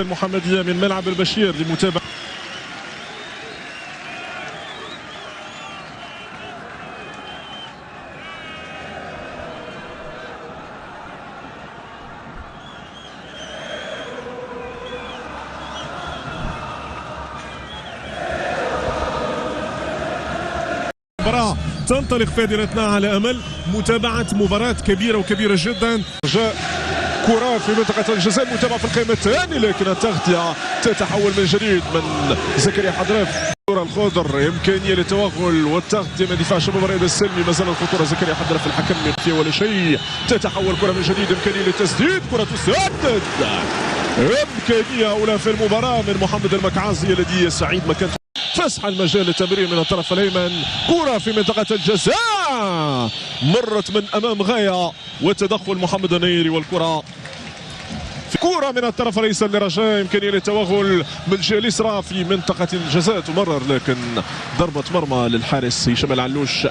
المحمدية من ملعب البشير لمتابعة المباراة. تنطلق فادرتنا على أمل متابعة مباراة كبيرة وكبيرة جدا. جاء كرة في منطقة الجزاء، المتابعة في القائمة الثانية، لكن التغطية تتحول من جديد من زكريا حضرف. الكرة الخضر إمكانية للتوغل والتغطية من دفاع شباب الرياض السلمي. ما زال الخطورة زكريا حضرف الحكم يخفي ولا شيء. تتحول كرة من جديد، إمكانية للتسديد، كرة تسدد، إمكانية أولى في المباراة من محمد المكعازي الذي يستعيد مكانته. فسح المجال للتمرير من الطرف الايمن، كره في منطقه الجزاء مرت من امام غايه وتدخل محمد النيري، والكره في كره من الطرف الايسر لرجاء، امكانيه للتوغل من الجهه اليسرى في منطقه الجزاء تمرر، لكن ضربه مرمى للحارس هشام العلوش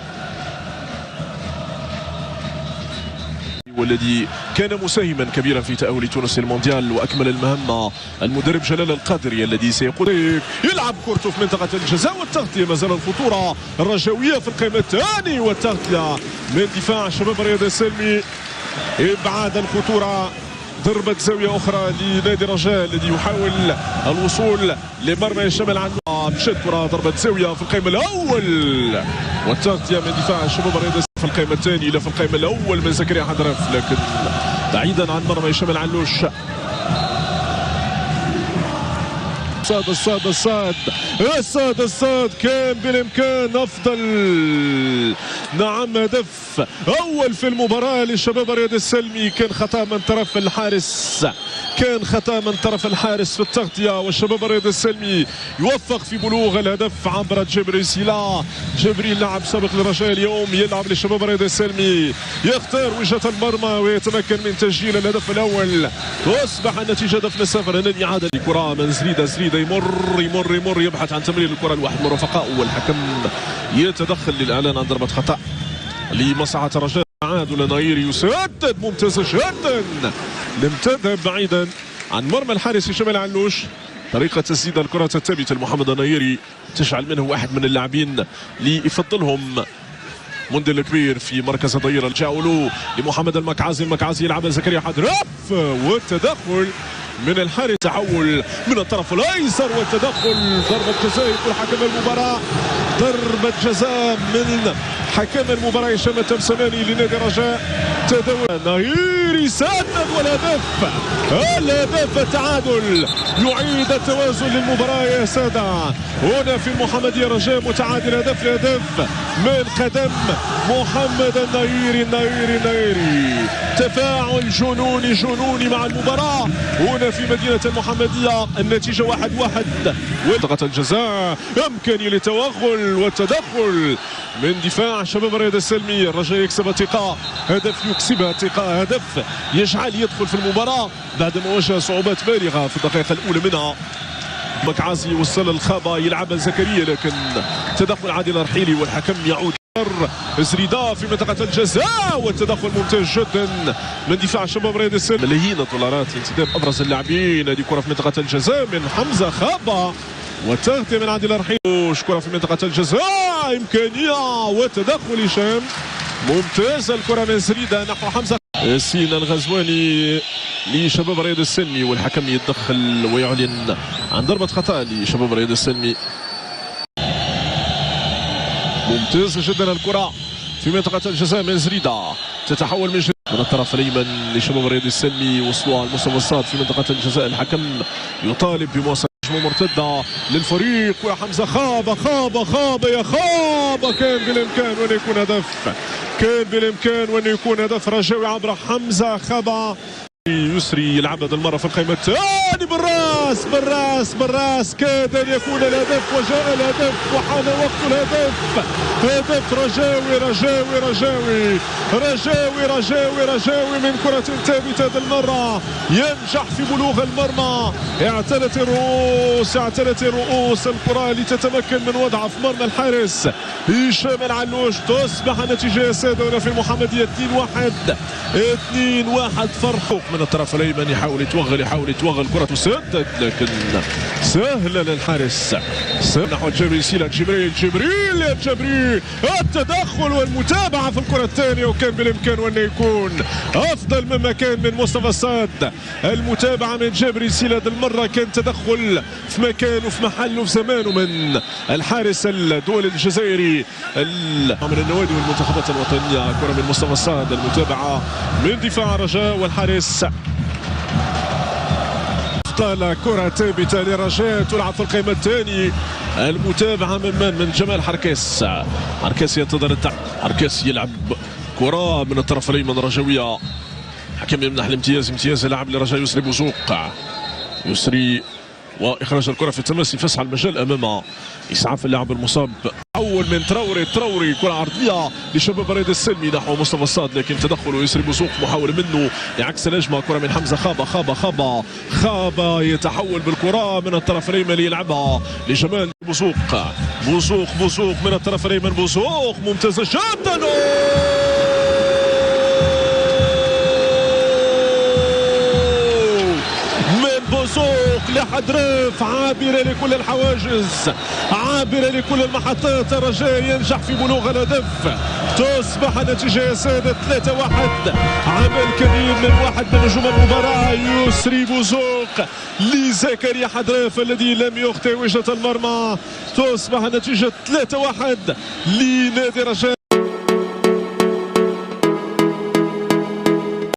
والذي كان مساهما كبيرا في تأهل تونس للمونديال وأكمل المهمة. المدرب جلال القادري الذي سيقود يلعب كورته في منطقة الجزاء، والتغطية ما زال الخطورة الرجاوية في القائمة الثانية، والتغطية من دفاع شباب الرياض السلمي إبعاد الخطورة. ضربة زاوية أخرى لنادي الرجاء الذي يحاول الوصول لمرمى هشام العلوش. مشت كرة ضربة زاوية في القائمة الأول، والتغطية من دفاع شباب الرياض في القائمة الثانية، لا في القائمة الأول من زكريا حضرف، لكن بعيدا عن مرمى هشام العلوش. الصاد كان بالامكان افضل. نعم، هدف اول في المباراه لشباب الرياض السلمي. كان خطا من طرف الحارس، في التغطيه، والشباب الرياض السلمي يوفق في بلوغ الهدف عبر جبريل سيلا. جبريل لاعب سابق للرجاء اليوم يلعب لشباب الرياض السلمي، يختار وجهه المرمى ويتمكن من تسجيل الهدف الاول. تصبح النتيجه هدف لصفر. النادي عاد الكره من زريده يمر يبحث عن تمرير الكره لواحد من رفقائه، والحكم يتدخل للاعلان عن ضربه خطا لمصلحه الرجاء. تعادل النيري يسدد ممتاز جدا، لم تذهب بعيدا عن مرمى الحارس هشام العلوش. طريقه تسديد الكره الثابته لمحمد النيري تجعل منه واحد من اللاعبين اللي يفضلهم منذ الكبير في مركز الظهير. الجاولو لمحمد المكعازي يلعب زكريا حضرف، والتدخل من الحارس، تحول من الطرف الايسر والتدخل. ضربه جزاء يقول حكم المباراه، ضربه جزاء من حكم المباراه هشام التمسماني لنادي الرجاء. تداول نهيري سدد، والهدف التعادل يعيد التوازن للمباراه يا ساده. هنا في المحمديه الرجاء متعادل هدف لهدف من قدم محمد النيري. تفاعل جنوني مع المباراه هنا في مدينه المحمديه. النتيجه 1-1. منطقه الجزاء، امكانيه للتوغل والتدخل من دفاع شباب الرياض السلمي. الرجاء يكسب ثقه، هدف يكسبها ثقه، هدف يجعل يدخل في المباراه بعدما واجه صعوبات بالغه في الدقائق الاولى منها. مكعازي وصل الخابة يلعبها زكريا، لكن تدخل عادل الرحيلي والحكم يعود. زريدا في منطقة الجزاء، والتدخل ممتاز جدا من دفاع شباب الرياض السلمي. ملايين الدولارات لانتداب ابرز اللاعبين. هذه كرة في منطقة الجزاء من حمزة خابة، والتغطية من عادل الرحيلي. كرة في منطقة الجزاء، امكانية والتدخل هشام ممتاز. الكرة من زريدا نحو حمزة. سينا الغزواني لشباب الرياض السلمي، والحكم يتدخل ويعلن عن ضربة خطأ لشباب الرياض السلمي. ممتاز جدا الكرة في منطقة الجزاء من زريدا، تتحول من الطرف الأيمن لشباب الرياض السلمي. وصلوا على المستوى الصاد في منطقة الجزاء. الحكم يطالب بمواصلة مرتدة للفريق، وحمزة خاب يا خاب. كان بالإمكان وأن يكون هدف رجاوي عبر حمزة خاب. يسري يلعب هذه المرة في القائمة الثاني بالراس كاد أن يكون الهدف، وجاء الهدف وحان وقت الهدف. هدف رجاوي من كرة ثابتة هذه المرة، ينجح في بلوغ المرمى. اعتلت الرؤوس الكرة لتتمكن من وضعها في مرمى الحارس هشام العلوش. تصبح النتيجة يا سادة هنا في المحمدية 2-1 فرق من الطرف الايمن. يحاول يتوغل كرة تسدد لكن سهلة للحارس. نحو جبريل سيلا، جبريل التدخل والمتابعة في الكرة الثانية، وكان بالإمكان أن يكون أفضل مما كان من مصطفى الصاد. المتابعة من جبريل سيلا المرة كان تدخل في مكان وفي محل وفي زمان من الحارس الدولي الجزائري من النوادي والمنتخبات الوطنية. كرة من مصطفى الصاد، المتابعة من دفاع الرجاء والحارس. كرة ثابتة لرجاء تلعب في القائمة الثاني. المتابعة من جمال حركاس. حركاس ينتظر حركاس يلعب كرة من الطرف الأيمن الرجاوية. حكم يمنح الامتياز لاعب لرجاء يسري بوزوق. يسري واخراج الكره في التماس فسح المجال امام اسعاف اللاعب المصاب. اول من تراوري كره عرضيه لشباب الرياض السلمي نحو مصطفى الصاد، لكن تدخل يسري بوزوق محاوله منه لعكس الهجمه. كره من حمزه خابه يتحول بالكره من الطرف الايمن ليلعبها لجمال بوزوق من الطرف الايمن. بوزوق ممتازه جدا، بوزوق لحضريف عابرة لكل الحواجز، عابرة لكل المحطات. الرجاء ينجح في بلوغ الهدف، تصبح النتيجة يا سادة 3-1. عمل كبير من واحد من نجوم المباراة يسري بوزوق لزكريا حضريف الذي لم يخطئ وجهة المرمى. تصبح النتيجة 3-1 لنادي الرجاء.